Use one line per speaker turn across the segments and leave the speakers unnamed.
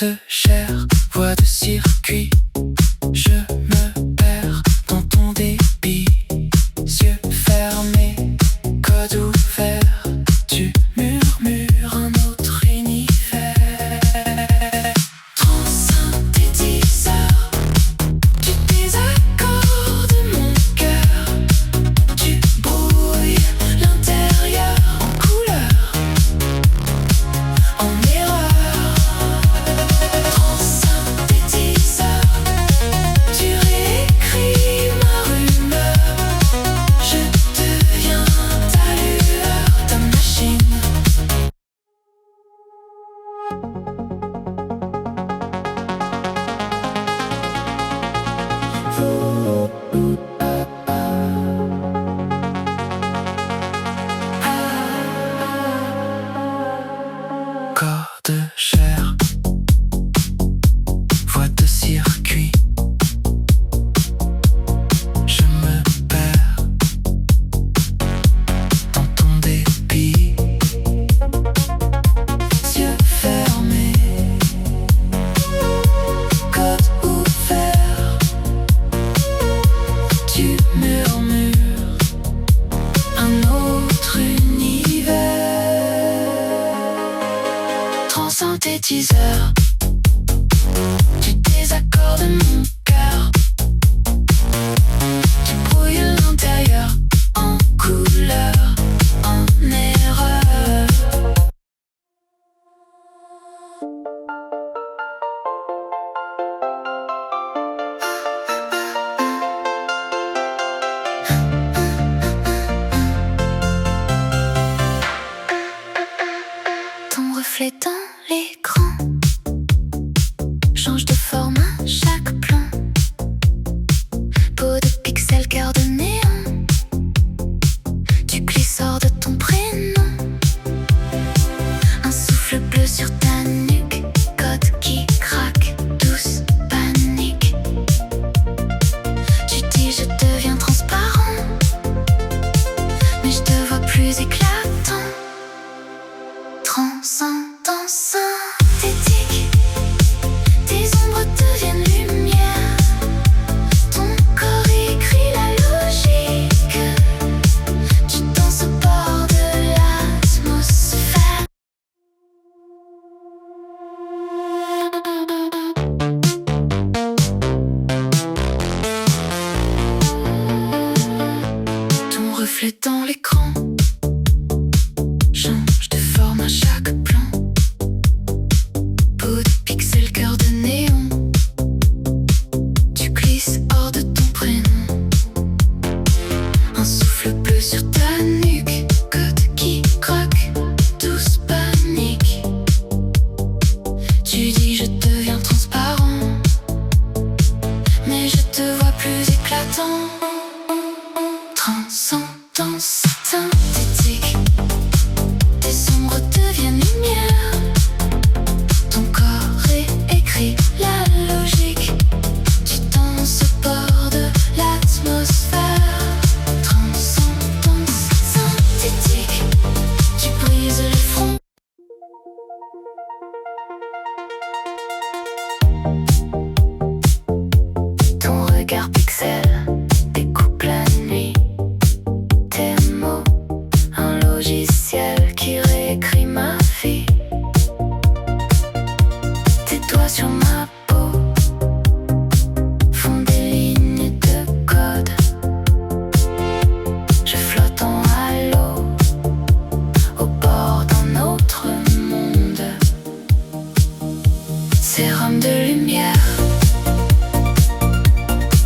de chair, voie de circuit. Je me perds dans ton débit. Yeux fermés, code ouvert. Tu murmures un autre univers. Transsynthétiseur du désaccord de mon cœur. Tu brouilles l'intérieur en couleur, en erreur. Transsynthétiseur, tu réécris ma rumeur. Je deviens ta lueur, ta machine. Corps de chair, voie de circuit. Je me perds dans ton débit. Yeux fermés, code ouvert. Tu murmures un autre univers. Transsynthétiseur du désaccord de mon cœur. Tu brouilles l'intérieur en couleur, en erreur. Ton reflet dans l'écran change de forme à chaque plan. Peau de pixels, cœur de néon. Tu glisses hors de ton prénom. Un souffle bleu sur ta nuque. Code qui craque, douce panique. Tu dis je deviens transparent, mais je te vois plus éclatant. Transcendant synthétique, tes ombres deviennent lumière. Ton corps écrit la logique. Tu danses au bord de l'atmosphère. Ton reflet dans l'écran change de forme à chaque plan. Peau de pixels, cœur de néon. Tu glisses hors de ton prénom. Un souffle bleu sur ta nuque. Code qui craque, douce panique. Tu dis je deviens transparent, mais je te vois plus éclatant. Transcendance synthétique, tes ombres deviennent lumière. Ton corps réécrit la logique. Tu danses au bord de l'atmosphère. Transcendance synthétique, tu brises les fronts. Ton regard pixel découpe la nuit. Tes mots, un logiciel qui réécrit ma vie. Tes doigts sur ma peau font des lignes de code. Je flotte en halo au bord d'un autre monde. Sérum de lumière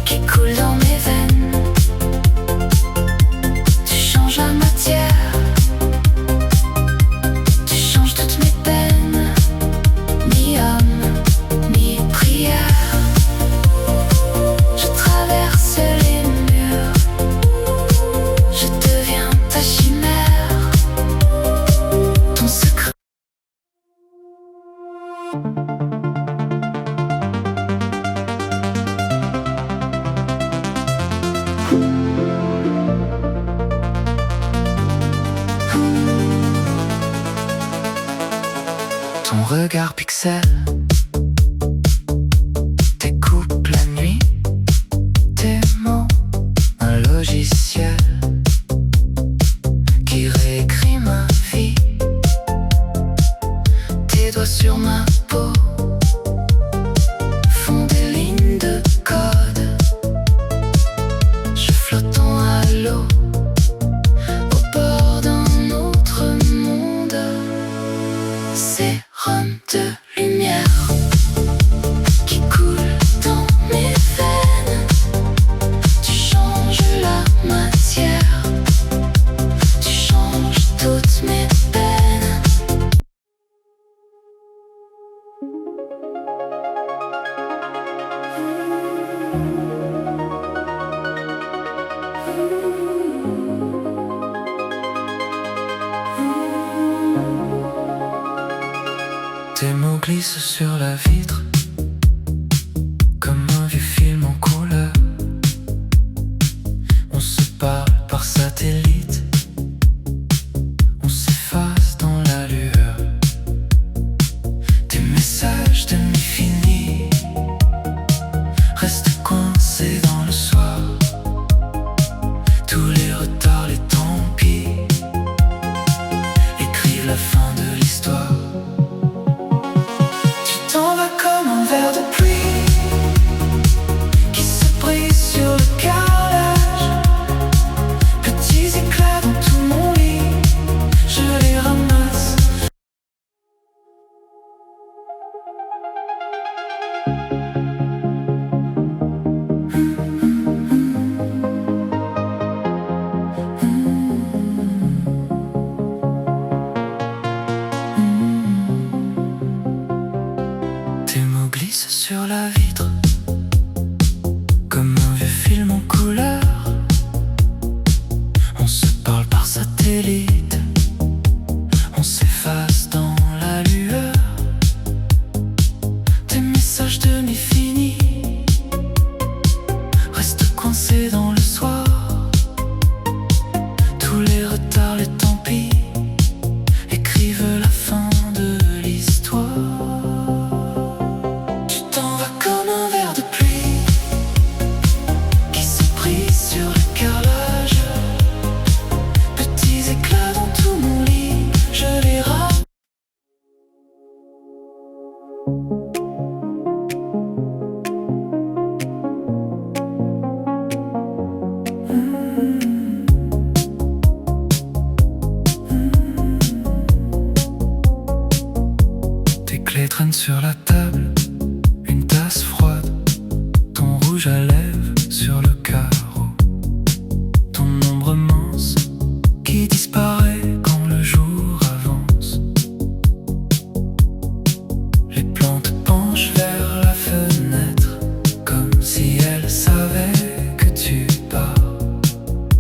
qui coule dans mes veines. Tu changes la matière, tu changes toutes mes peines. Ni homme, ni prière. Je traverse les murs, je deviens ta chimère. Ton secret. Ton regard pixel doigts sur ma peau font des lignes de code. Je flotte en halo au bord d'un autre monde. Sérum de lumière qui coule dans mes veines. Tu changes la matière, tu changes toutes mes peines.
Tes mots glissent sur la vitre comme un vieux film en couleur. On se parle par satellite, on s'efface dans la lueur. Tes messages demi-finis restent coincés dans le soir. Tous les retards, les tant pis écrivent la fin de l'histoire. Tu t'en vas comme un verre de pluie qui se brise sur le carrelage. Petits éclats dans tout mon lit, je les ramasse. Tes mots glissent sur la vitre comme un vieux film en couleur. On se parle par satellite, on s'efface dans la lueur. Tes messages demi-finis restent coincés dans le soir. Tous les retards, les tant pis écrivent la fin de l'histoire. Tu t'en vas comme un verre de pluie qui se brise sur le carrelage. Petits éclats dans tout mon lit, je les ramasse. Tes clés traînent sur la table, une tasse froide, ton rouge à lèvres sur le carreau, ton ombre mince qui disparaît quand le jour avance. Les plantes penchent vers la fenêtre comme si elles savaient que tu pars.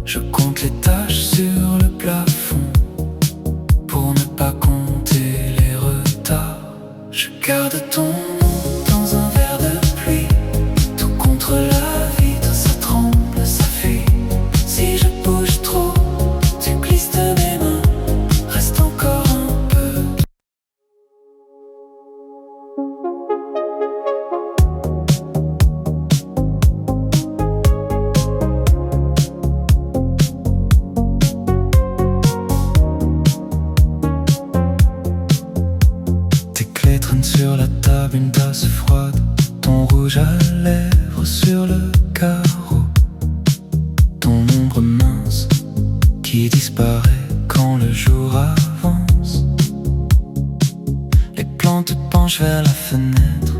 Je compte les taches sur le plafond pour ne pas compter les retards. Je garde ton nom dans un verre de pluie, tout contre la vitre, ça tremble, ça fuit. Si je bouge trop, tu glisses de mes mains, reste encore un peu. Tes clés traînent sur la table, une tasse froide, ton rouge à lèvres sur le carreau, ton ombre mince qui disparaît quand le jour avance. Les plantes penchent vers la fenêtre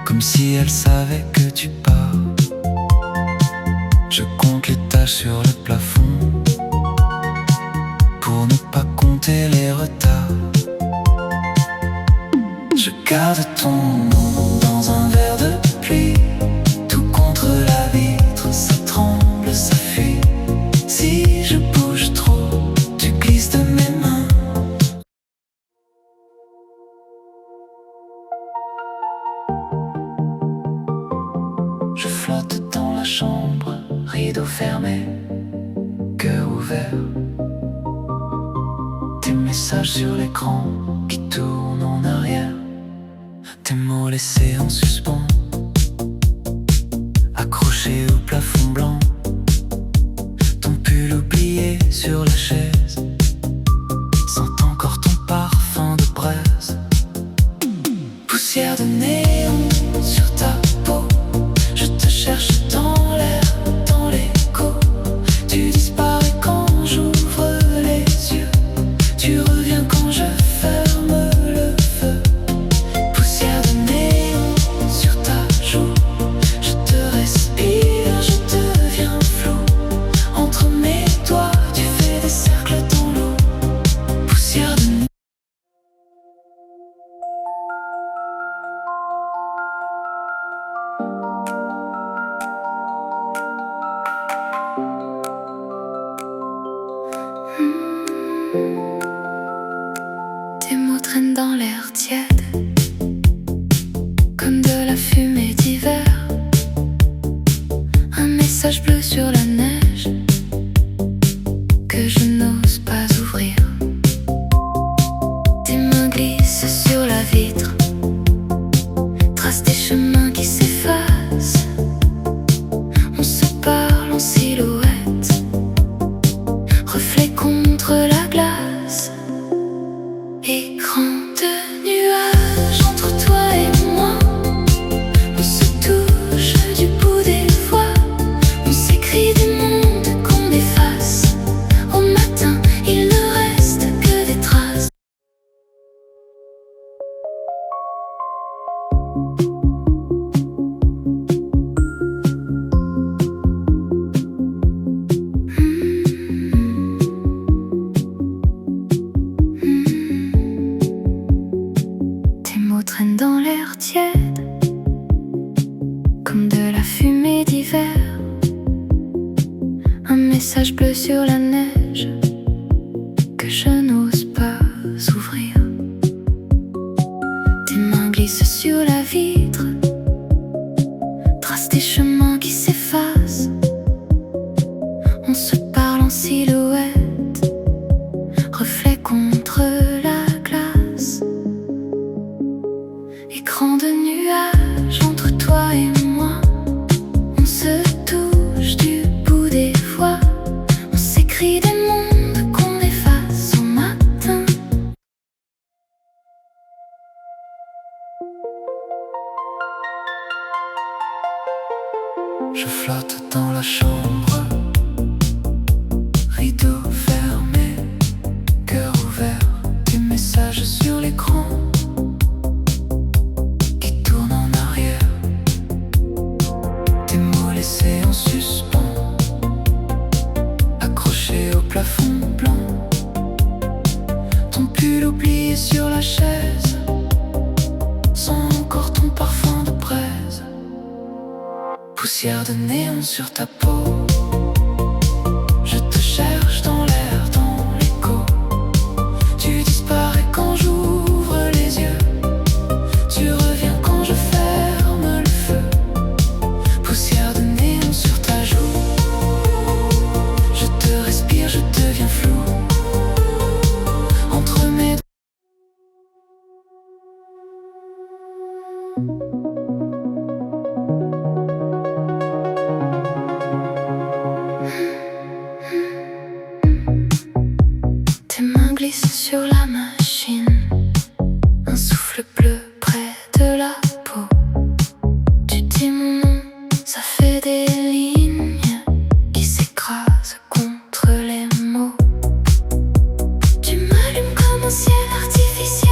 comme si elles savaient que tu pars. Je compte les taches sur le plafond pour ne pas compter les retards. Je garde ton nom dans un verre de pluie, tout contre la vitre, ça tremble, ça fuit. Si je bouge trop, tu glisses de mes mains. Je flotte dans la chambre, rideau fermé, cœur ouvert. Tes messages sur l'écran qui tournent en arrière. Tes mots laissés en suspens, accrochés au plafond blanc. Ton pull oublié sur la chaise sent encore ton parfum de braise. Poussière de néon sur ta peau. Je te cherche dans l'air, dans l'écho. Tu disparais quand j'ouvre les yeux. Tu reviens quand je ferme le feu. Poussière de néon sur ta joue. Je te respire, je deviens flou. Entre mes doigts, tu fais des cercles dans l'eau. Poussière de néon.
Tes mots traînent dans l'air tiède, comme de la fumée d'hiver. Un message bleu sur la neige que je n'ose pas ouvrir. Tes mains glissent sur la vitre, tracent des chemins qui s'effacent. On se parle en silhouette, reflet contre la glace. Écran de nuages entre toi et moi. On se touche du bout des voix. On s'écrit des mondes qu'on efface. Au matin, il ne reste que des traces. Tes mots traînent dans l'air tiède, comme de la fumée d'hiver. Un message bleu sur la neige que je n'ose pas ouvrir. Tes mains glissent sur la vitre, tracent des chemins qui s'effacent. On se parle en silhouette, reflet contre la glace. Écran de nuages entre toi et moi. On se touche du bout des voix. On s'écrit des mondes qu'on efface au matin.
Je flotte dans la chambre, rideau fermé, cœur ouvert. Tes messages sur l'écran qui tournent en arrière. Tes mots laissés en suspens, accrochés au plafond blanc. Ton pull oublié sur la chaise, sans encore ton parfum de braise. Poussière de néon sur ta peau. Je te cherche dans l'air, dans l'écho. Tu disparais quand j'ouvre les yeux. Tu reviens quand je ferme le feu. Poussière de néon sur ta joue. Je te respire, je deviens flou. Entre mes doigts.
Tes mains glissent sur la machine, un souffle bleu près de la peau. Tu dis mon nom, ça fait des lignes qui s'écrasent contre les mots. Tu m'allumes comme un ciel artificiel.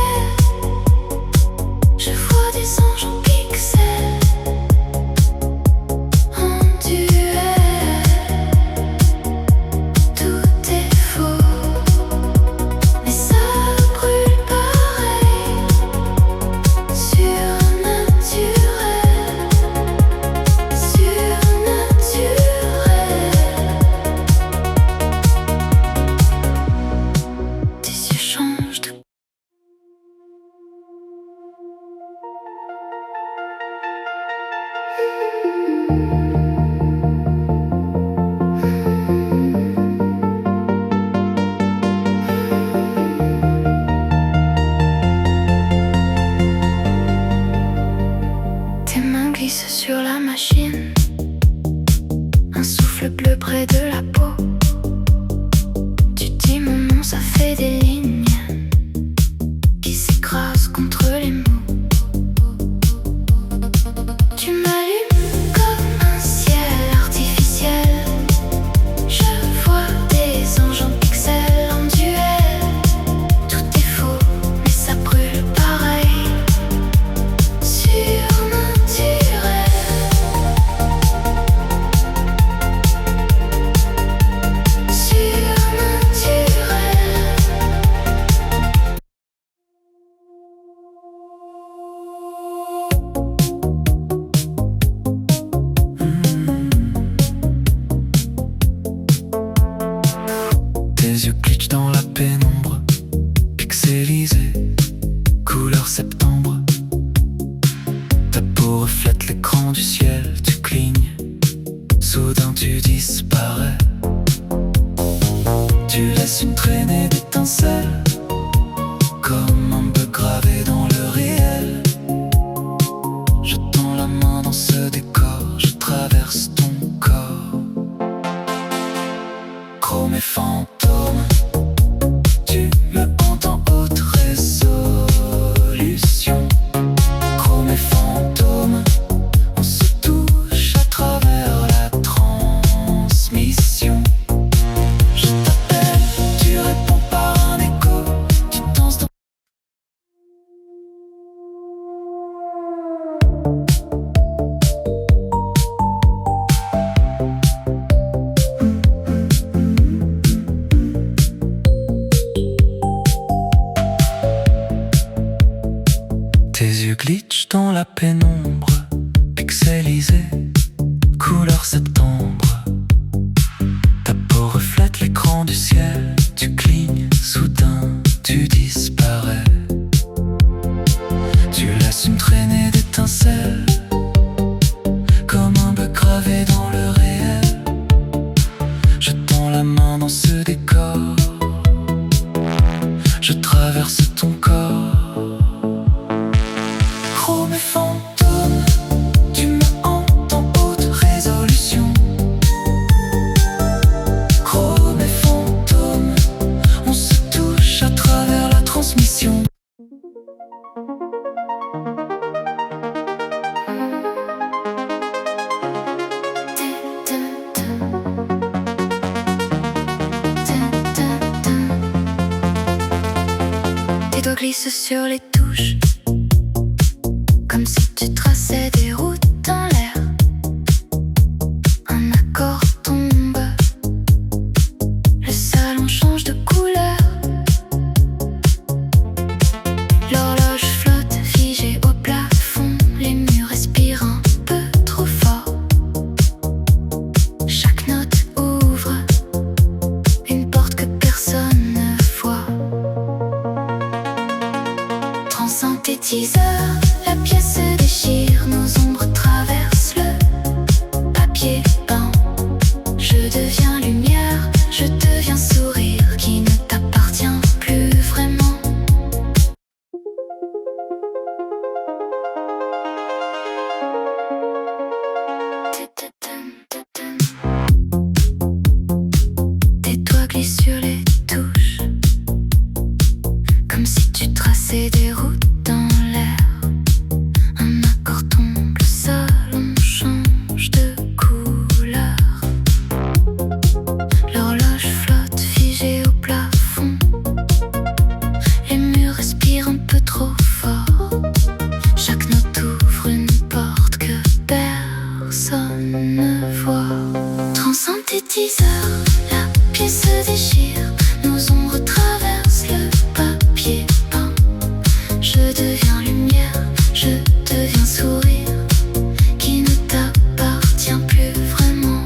Je vois des anges en pixels, en duel. Tout est faux, mais ça brûle pareil, surnaturel, surnaturel. Tes yeux changent de
Tes yeux glitchent dans la pénombre, pixelisée, couleur septembre. Ta peau reflète l'écran du ciel, tu clignes, soudain tu disparais. Tu laisses une traînée d'étincelles, comme un bug gravé dans le réel. Je tends la main dans ce décor, je traverse ton corps. Chrome et fantôme, tu me hantes en haute résolution. Chrome et fantôme, on se touche à travers la transmission.
Tes doigts glissent sur les touches, comme si tu traçais des routes dans l'air. Un accord tombe, le salon change de couleur. L'horloge flotte figée au plafond, les murs respirent un peu trop fort. Chaque note ouvre une porte que personne ne voit. Synthétiseur, la pièce se déchire, nos ombres traversent le papier peint. Je deviens lumière, je deviens sourire qui ne t'appartient plus vraiment. Tes doigts glissent sur les touches, comme si tu traçais des routes dans l'air. Un accord tombe, le salon change de couleur. L'horloge flotte figée au plafond, les murs respirent un peu trop fort. Chaque note ouvre une porte que personne ne voit. Transsynthétiseur, la pièce se déchire, nos ombres traversent le papier peint. Je deviens lumière, je deviens sourire qui ne t'appartient plus vraiment.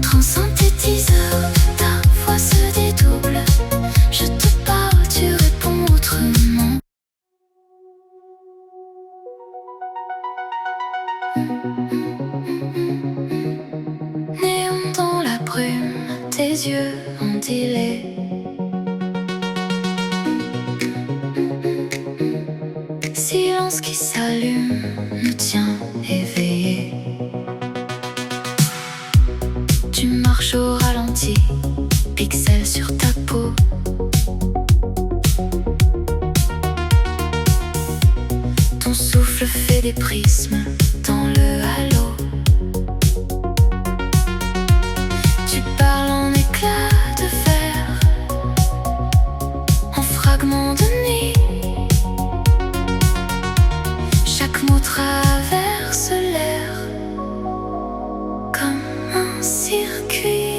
Transsynthétiseur, ta voix se dédouble, je te parle, tu réponds autrement. Néon dans la brume, tes yeux ondulés. Silence qui s'allume, nous tient éveillés. Tu marches au ralenti, pixels sur ta peau. Ton souffle fait des prismes dans le halo. Tu parles en éclats de verre, en fragments de nuit. Chaque mot traverse l'air comme un circuit.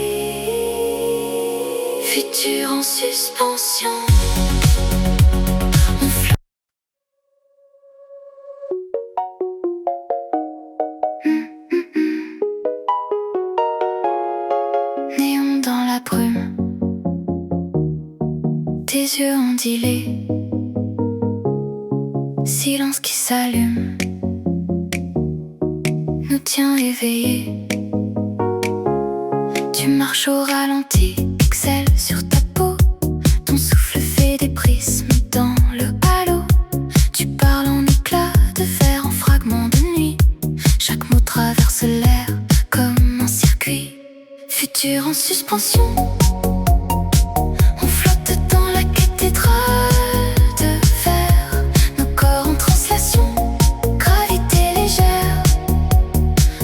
Futur en suspension. On flotte. Néon dans la brume, tes yeux ondulés. Silence qui s'allume, nous tient éveillés. Tu marches au ralenti, pixels sur ta peau. Ton souffle fait des prismes dans le halo. Tu parles en éclats de verre, en fragments de nuit. Chaque mot traverse l'air comme un circuit. Futur en suspension. On flotte dans la cathédrale de verre, nos corps en translation, gravité légère,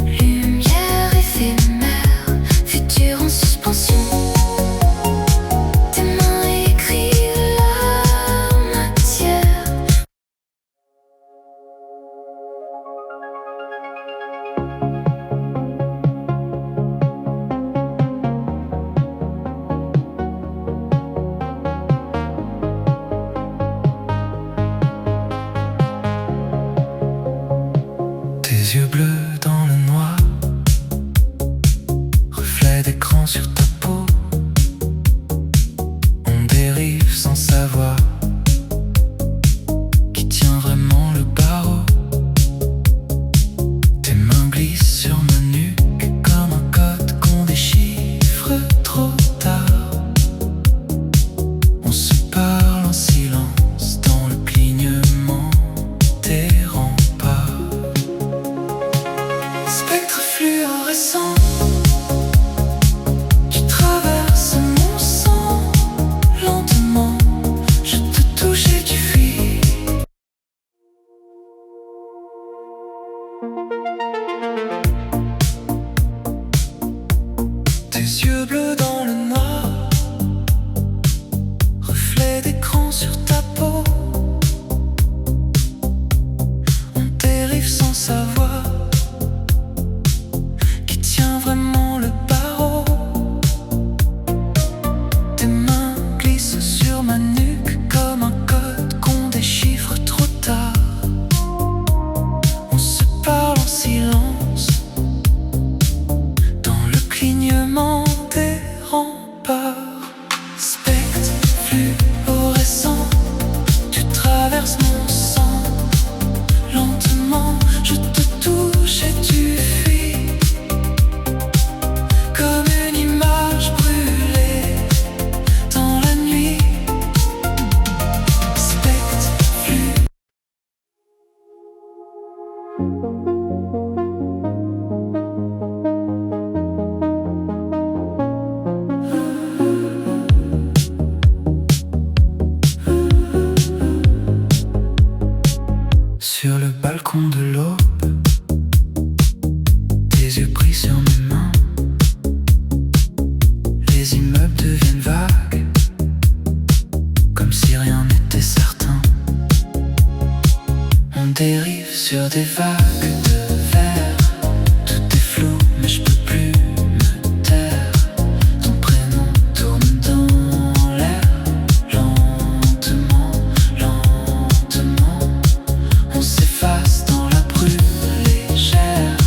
lumière éphémère. Futur en suspension. Tes mains écrivent la matière.
yeux bleus dans le noir, reflet d'écran sur ta peau. On dérive sans savoir qui tient vraiment le barreau. Tes mains glissent sur ma nuque comme un code qu'on déchiffre trop tard. On se parle en silence dans le clignement des remparts. Spectre fluorescent, tu traverses mon sang lentement. Je te touche et tu fuis. Tes yeux bleus dans le noir, reflet d'écran sur ta peau. On dérive sans savoir qui tient vraiment le barreau. Tes mains glissent sur ma nuque comme un code qu'on déchiffre trop tard. On se parle en silence dans le clignement des remparts. Spectre fluorescent, tu traverses mon sang lentement. Je te touche et tu fuis comme une image brûlée dans la nuit. Spectre fluorescent. Sur le balcon de l'aube, tes yeux pris sur mes mains. Les immeubles deviennent vagues, comme si rien n'était certain. On dérive sur des vagues de verre. Tout est flou, mais je peux plus me taire. Ton prénom tourne dans l'air, lentement, lentement. On s'efface dans la brume légère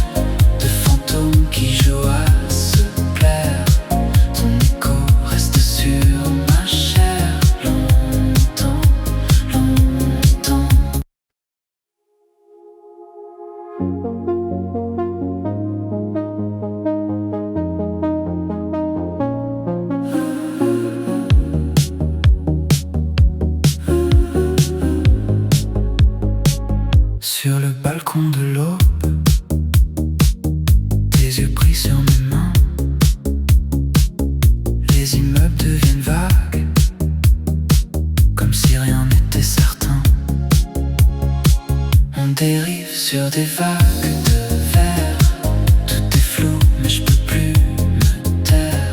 de fantômes qui jouent à se plaire. Ton écho reste sur ma chair longtemps, longtemps. Sur le balcon de l'aube, tes yeux pris sur mes mains. Les immeubles deviennent vagues, comme si rien n'était certain. On dérive sur des vagues de verre. Tout est flou, mais je peux plus me taire.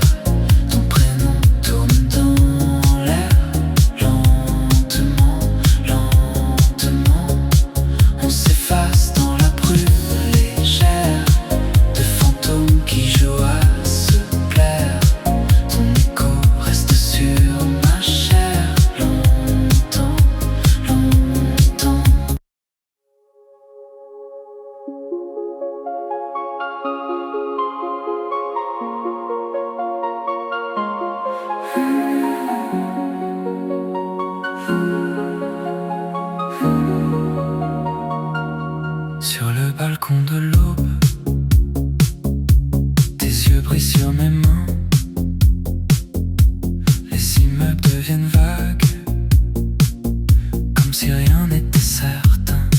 Ton prénom tourne dans l'air, lentement, lentement. On s'efface dans la brume légère de fantômes qui jouent à se plaire. Ton écho reste sur ma chair longtemps, longtemps. Sur le balcon de l'aube, tes yeux brillent sur mes mains. Les immeubles deviennent vagues, comme si rien n'était certain.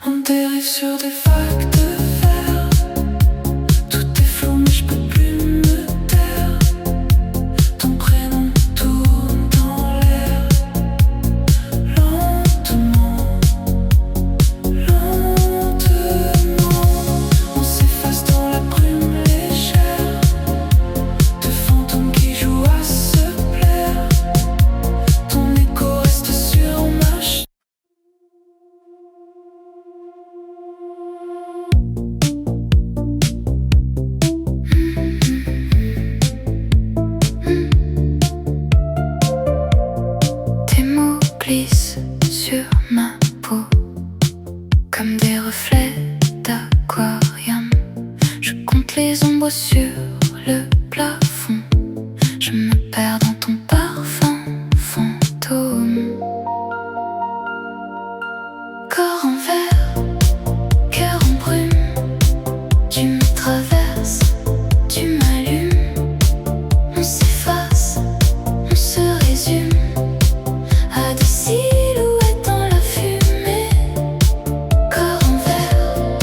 On dérive sur des vagues de verre. Tout est flou, mais je peux plus me taire. Ton prénom tourne dans l'air, lentement, lentement. On s'efface dans la brume légère de fantômes qui jouent à se plaire. Ton écho reste sur ma chair.
Tes mots glissent sur ma peau comme des reflets d'ombre sur le plafond. Je me perds dans ton parfum fantôme. Corps en verre, cœur en brume. Tu me traverses, tu m'allumes. On s'efface, on se résume à des silhouettes dans la fumée. Corps en verre,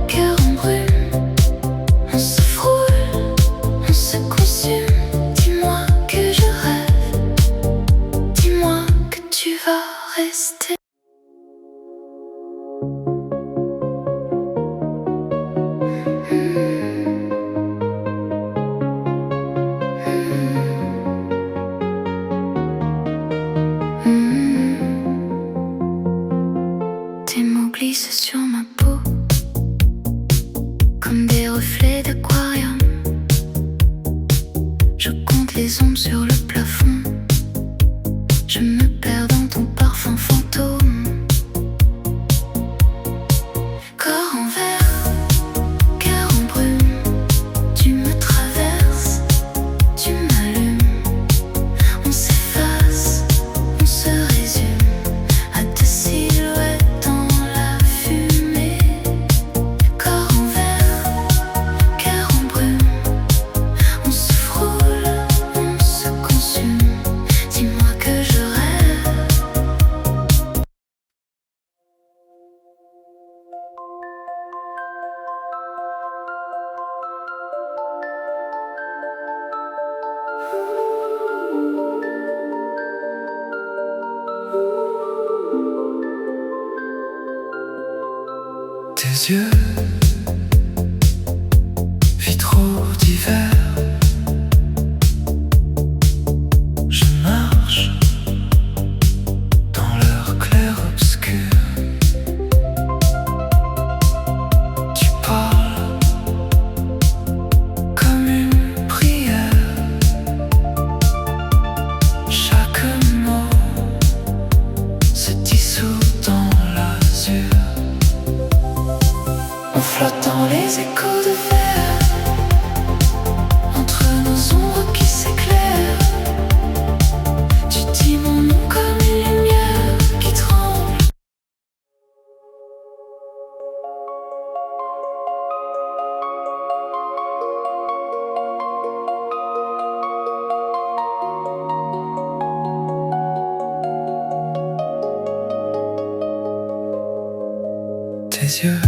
cœur en brume. On se frôle, on se consume. Dis-moi que je rêve, dis-moi que tu vas rester. Tes mots glissent sur ma peau comme des reflets d'aquarium. Je compte les ombres sur le plafond. Je me perds dans ton parfum fantôme. Corps en verre, cœur en brume. Tu me traverses, tu m'allumes. On s'efface, on se résume à deux silhouettes dans la fumée. Corps en verre, cœur en brume. On se frôle, on se consume. Dis-moi que je rêve.
Tes yeux, vitraux d'hiver. Je marche dans leur clair-obscur. Tu parles comme une prière. Chaque mot se dissout dans l'azur. On flotte dans les échos de verre, entre nos ombres qui s'éclairent. Tu dis mon nom comme une lumière qui tremble. Tes yeux